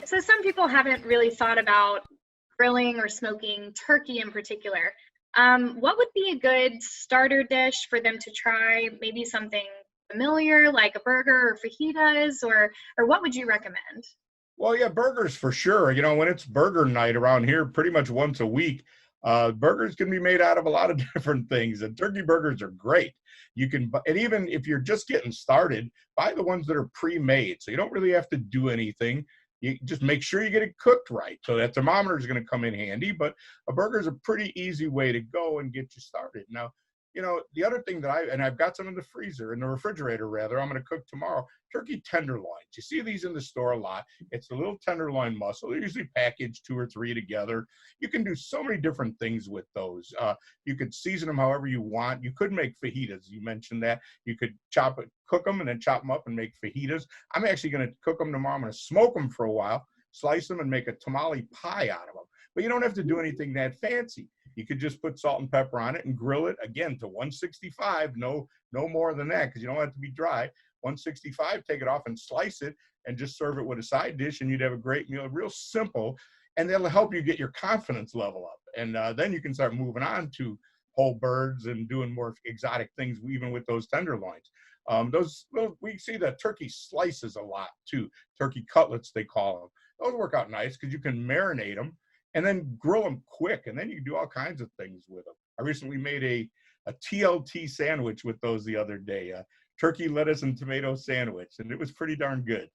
So some people haven't really thought about grilling or smoking turkey in particular. What would be a good starter dish for them to try? Maybe something familiar like a burger or fajitas, or what would you recommend? Well, yeah, burgers for sure. When it's burger night around here, pretty much once a week, burgers can be made out of a lot of different things, and turkey burgers are great. And even if you're just getting started, buy the ones that are pre-made, so you don't really have to do anything. You just make sure you get it cooked right. So that thermometer is going to come in handy, but a burger is a pretty easy way to go and get you started. Now, the other thing and I've got some in the freezer, in the refrigerator rather, I'm going to cook tomorrow, turkey tenderloins. You see these in the store a lot. It's a little tenderloin muscle. They're usually packaged 2 or 3 together. You can do so many different things with those. You could season them however you want. You could make fajitas. You mentioned that. You could cook them and then chop them up and make fajitas. I'm actually going to cook them tomorrow. I'm going to smoke them for a while, slice them, and make a tamale pie out of them. But you don't have to do anything that fancy. You could just put salt and pepper on it and grill it, again, to 165. No more than that, because you don't want it to be dry. 165, take it off and slice it and just serve it with a side dish, and you'd have a great meal. Real simple, and that'll help you get your confidence level up. And then you can start moving on to whole birds and doing more exotic things, even with those tenderloins. We see the turkey slices a lot too. Turkey cutlets, they call them. Those work out nice because you can marinate them and then grill them quick, and then you can do all kinds of things with them. I recently made a TLT sandwich with those the other day, a turkey, lettuce, and tomato sandwich, and it was pretty darn good.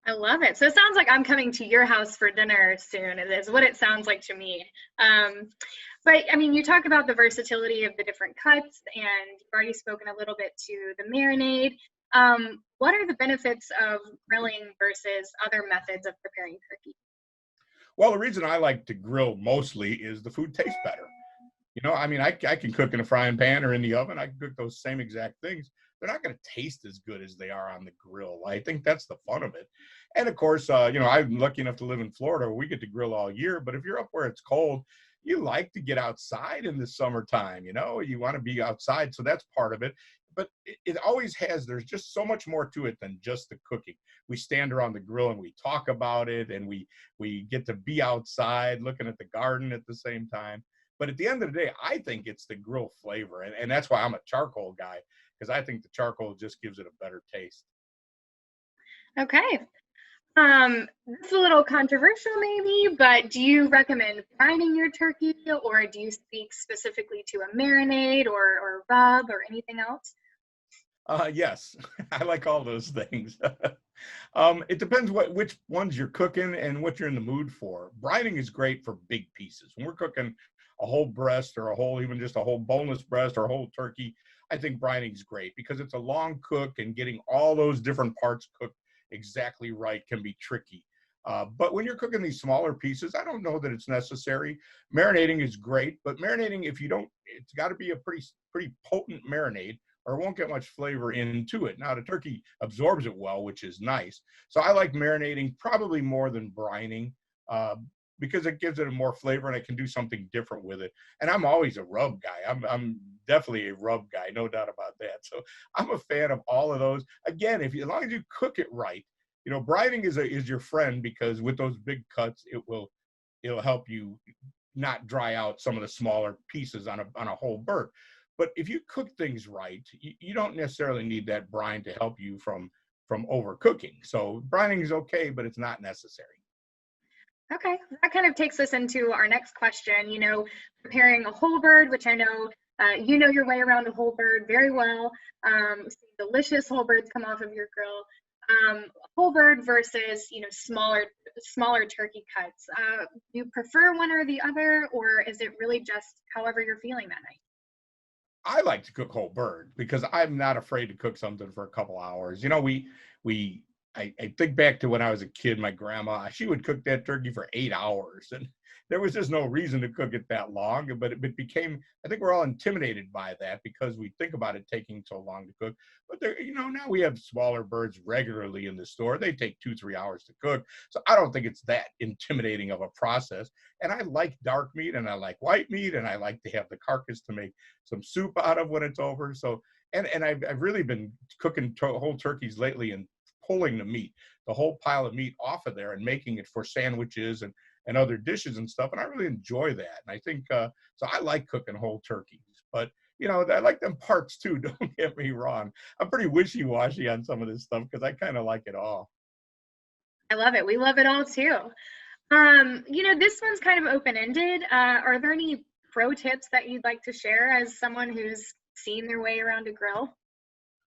I love it. So it sounds like I'm coming to your house for dinner soon. It is what it sounds like to me. But I mean, you talk about the versatility of the different cuts, and you've already spoken a little bit to the marinade. What are the benefits of grilling versus other methods of preparing turkey? Well, the reason I like to grill mostly is the food tastes better. I mean, I can cook in a frying pan or in the oven. I can cook those same exact things. They're not going to taste as good as they are on the grill. I think that's the fun of it. And of course, I'm lucky enough to live in Florida where we get to grill all year. But if you're up where it's cold, you like to get outside in the summertime. You want to be outside. So that's part of it. But it always there's just so much more to it than just the cooking. We stand around the grill and we talk about it, and we get to be outside looking at the garden at the same time. But at the end of the day, I think it's the grill flavor. And that's why I'm a charcoal guy, because I think the charcoal just gives it a better taste. Okay. It's a little controversial maybe, but do you recommend brining your turkey, or do you speak specifically to a marinade or rub or anything else? Yes, I like all those things. It depends which ones you're cooking and what you're in the mood for. Brining is great for big pieces. When we're cooking a whole breast or even just a whole boneless breast or a whole turkey, I think brining is great because it's a long cook, and getting all those different parts cooked exactly right can be tricky. But when you're cooking these smaller pieces, I don't know that it's necessary. Marinating is great, but marinating, it's got to be a pretty potent marinade, or it won't get much flavor into it. Now, the turkey absorbs it well, which is nice. So I like marinating probably more than brining, because it gives it a more flavor, and I can do something different with it. And I'm always a rub guy. I'm definitely a rub guy, no doubt about that. So I'm a fan of all of those. Again, as long as you cook it right, brining is your friend, because with those big cuts, it'll help you not dry out some of the smaller pieces on a whole bird. But if you cook things right, you don't necessarily need that brine to help you from overcooking. So brining is okay, but it's not necessary. Okay, that kind of takes us into our next question. Preparing a whole bird, which I know you know your way around a whole bird very well. Delicious whole birds come off of your grill. Whole bird versus smaller turkey cuts. Do you prefer one or the other, or is it really just however you're feeling that night? I like to cook whole bird because I'm not afraid to cook something for a couple hours. I think back to when I was a kid, my grandma, she would cook that turkey for 8 hours, and there was just no reason to cook it that long. But it became, I think we're all intimidated by that because we think about it taking so long to cook. But now we have smaller birds regularly in the store. They take 2-3 hours to cook. So I don't think it's that intimidating of a process. And I like dark meat, and I like white meat, and I like to have the carcass to make some soup out of when it's over. So, and I've really been cooking whole turkeys lately in pulling the meat, the whole pile of meat off of there and making it for sandwiches and other dishes and stuff. And I really enjoy that. And I think, so I like cooking whole turkeys, but I like them parts too. Don't get me wrong. I'm pretty wishy-washy on some of this stuff because I kind of like it all. I love it. We love it all too. This one's kind of open-ended. Are there any pro tips that you'd like to share as someone who's seen their way around a grill?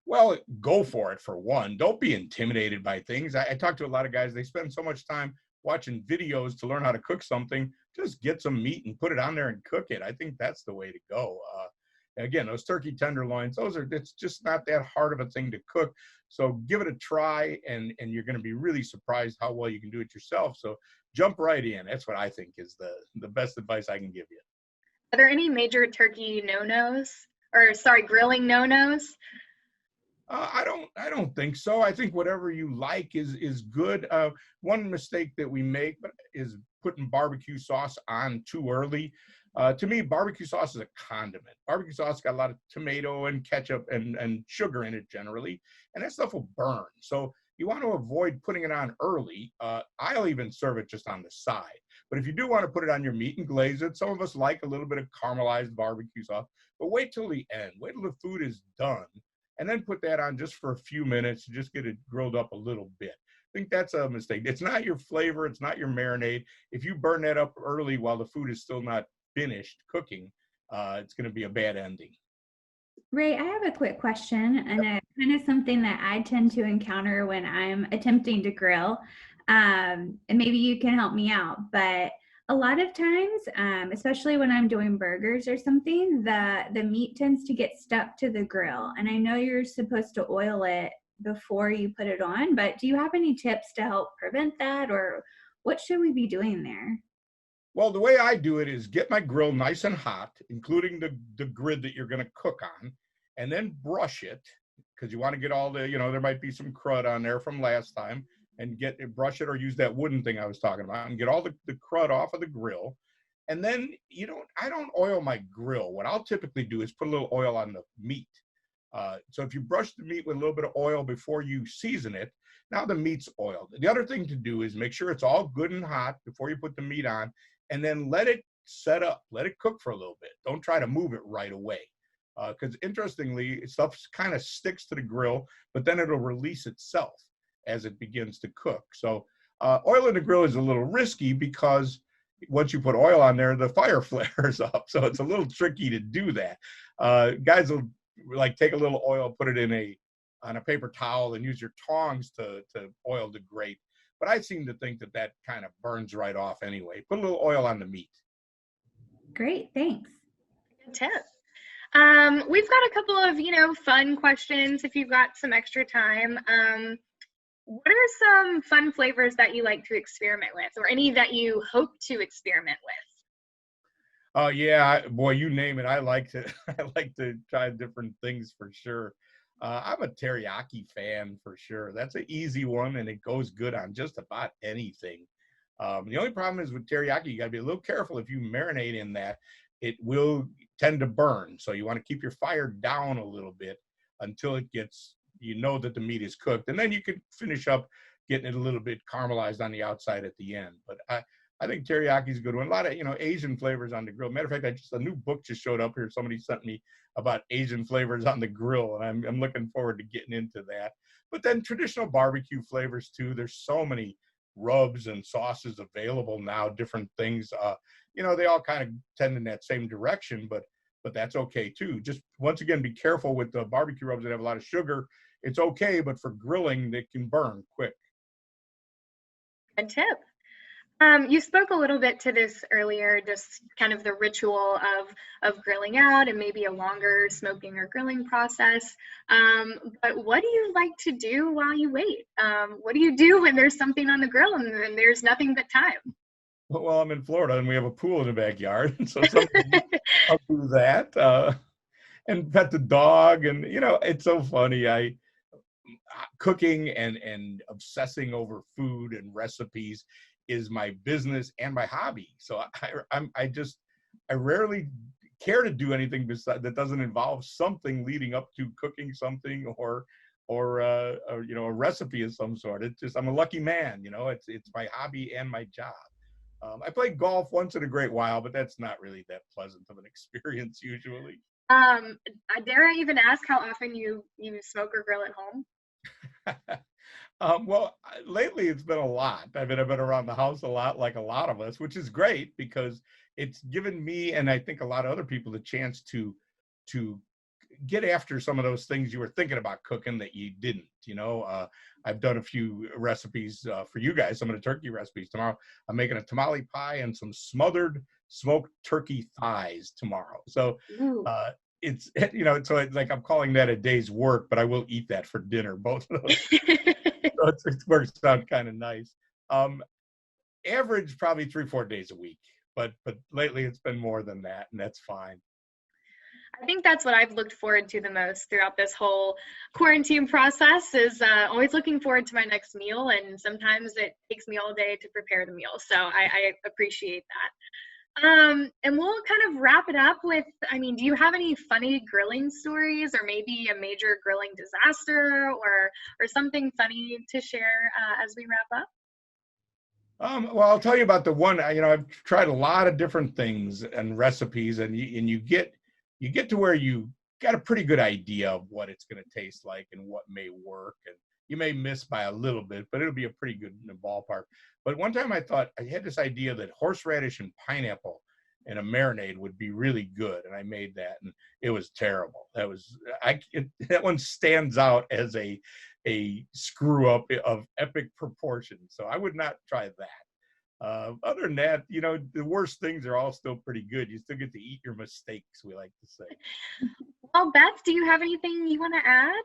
Well, go for it for one. Don't be intimidated by things. I talk to a lot of guys, they spend so much time watching videos to learn how to cook something. Just get some meat and put it on there and cook it. I think that's the way to go. Again, those turkey tenderloins, it's just not that hard of a thing to cook. So give it a try, and you're going to be really surprised how well you can do it yourself. So jump right in. Don't what I think is the best advice I can give you. Are there any major turkey no-nos, or sorry, grilling no-nos? I don't think so. I think whatever you like is good. One mistake that we make is putting barbecue sauce on too early. To me, barbecue sauce is a condiment. Barbecue sauce got a lot of tomato and ketchup and sugar in it generally, and that stuff will burn. So you want to avoid putting it on early. I'll even serve it just on the side. But if you do want to put it on your meat and glaze it, some of us like a little bit of caramelized barbecue sauce, but wait till the end. Wait till the food is done, and then put that on just for a few minutes to just get it grilled up a little bit. I think that's a mistake. It's not your flavor. It's not your marinade. If you burn that up early while the food is still not finished cooking, it's going to be a bad ending. Ray, I have a quick question, and it's kind of something that I tend to encounter when I'm attempting to grill. And maybe you can help me out. But a lot of times, especially when I'm doing burgers or something, the meat tends to get stuck to the grill. And I know you're supposed to oil it before you put it on, but do you have any tips to help prevent that, or what should we be doing there? Well, the way I do it is get my grill nice and hot, including the grid that you're going to cook on, and then brush it, because you want to get all the, there might be some crud on there from last time, and brush it, or use that wooden thing I was talking about, and get all the crud off of the grill. And then I don't oil my grill. What I'll typically do is put a little oil on the meat. So if you brush the meat with a little bit of oil before you season it, now the meat's oiled. The other thing to do is make sure it's all good and hot before you put the meat on, and then let it set up, let it cook for a little bit. Don't try to move it right away. Because interestingly, stuff kind of sticks to the grill, but then it'll release itself as it begins to cook. So oil in the grill is a little risky because once you put oil on there, the fire flares up. So it's a little tricky to do that. Guys will take a little oil, put it on a paper towel, and use your tongs to oil the grate. But I seem to think that kind of burns right off anyway. Put a little oil on the meat. Great, thanks. Good tip. We've got a couple of, fun questions if you've got some extra time. What are some fun flavors that you like to experiment with, or any that you hope to experiment with? Yeah, boy, you name it. I like to try different things for sure. I'm a teriyaki fan for sure. That's an easy one, and it goes good on just about anything. The only problem is with teriyaki, you got to be a little careful. If you marinate in that, it will tend to burn. So you want to keep your fire down a little bit until it gets, that the meat is cooked. And then you could finish up getting it a little bit caramelized on the outside at the end. But I think teriyaki is a good one. A lot of, Asian flavors on the grill. Matter of fact, a new book just showed up here. Somebody sent me about Asian flavors on the grill, and I'm looking forward to getting into that. But then traditional barbecue flavors too. There's so many rubs and sauces available now, different things. They all kind of tend in that same direction, but that's okay too. Just once again, be careful with the barbecue rubs that have a lot of sugar. It's okay, but for grilling, they can burn quick. Good tip. You spoke a little bit to this earlier, just kind of the ritual of grilling out and maybe a longer smoking or grilling process. But what do you like to do while you wait? What do you do when there's something on the grill and there's nothing but time? Well, I'm in Florida and we have a pool in the backyard, so sometimes I'll do that and pet the dog. And it's so funny. Cooking and obsessing over food and recipes is my business and my hobby. So I rarely care to do anything that doesn't involve something leading up to cooking something or a recipe of some sort. It's just, I'm a lucky man, it's my hobby and my job. I play golf once in a great while, but that's not really that pleasant of an experience usually. Dare I even ask how often you smoke or grill at home? Well, lately it's been a lot. I've been around the house a lot, like a lot of us, which is great because it's given me and I think a lot of other people the chance to get after some of those things you were thinking about cooking that you didn't. I've done a few recipes for you guys, some of the turkey recipes. Tomorrow I'm making a tamale pie and some smothered smoked turkey thighs tomorrow. So it's so it's like I'm calling that a day's work, but I will eat that for dinner, both of those. So it works out kind of nice. Average probably 3-4 days a week, but lately it's been more than that, and that's fine. I think that's what I've looked forward to the most throughout this whole quarantine process is always looking forward to my next meal, and sometimes it takes me all day to prepare the meal, so I appreciate that. And we'll kind of wrap it up with, do you have any funny grilling stories or maybe a major grilling disaster or something funny to share as we wrap up? Well, I'll tell you about the one. I've tried a lot of different things and recipes, and you get to where you got a pretty good idea of what it's going to taste like and what may work, and you may miss by a little bit, but it'll be a pretty good in the ballpark. But one time I thought I had this idea that horseradish and pineapple in a marinade would be really good, and I made that, and it was terrible. That one stands out as a screw up of epic proportions, so I would not try that. Other than that, the worst things are all still pretty good. You still get to eat your mistakes, we like to say. Well, Beth, do you have anything you want to add?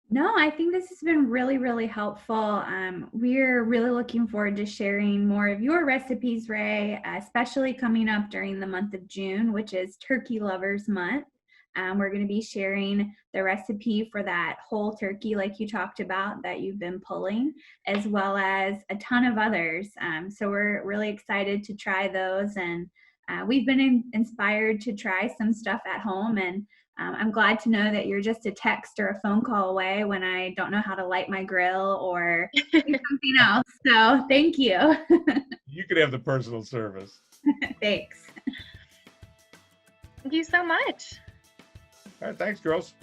No, I think this has been really, really helpful. We're really looking forward to sharing more of your recipes, Ray, especially coming up during the month of June, which is Turkey Lovers Month. We're going to be sharing the recipe for that whole turkey like you talked about that you've been pulling, as well as a ton of others. So we're really excited to try those, and we've been inspired to try some stuff at home, and I'm glad to know that you're just a text or a phone call away when I don't know how to light my grill or do something else. So thank you. You could have the personal service. Thanks. Thank you so much. All right, thanks, girls.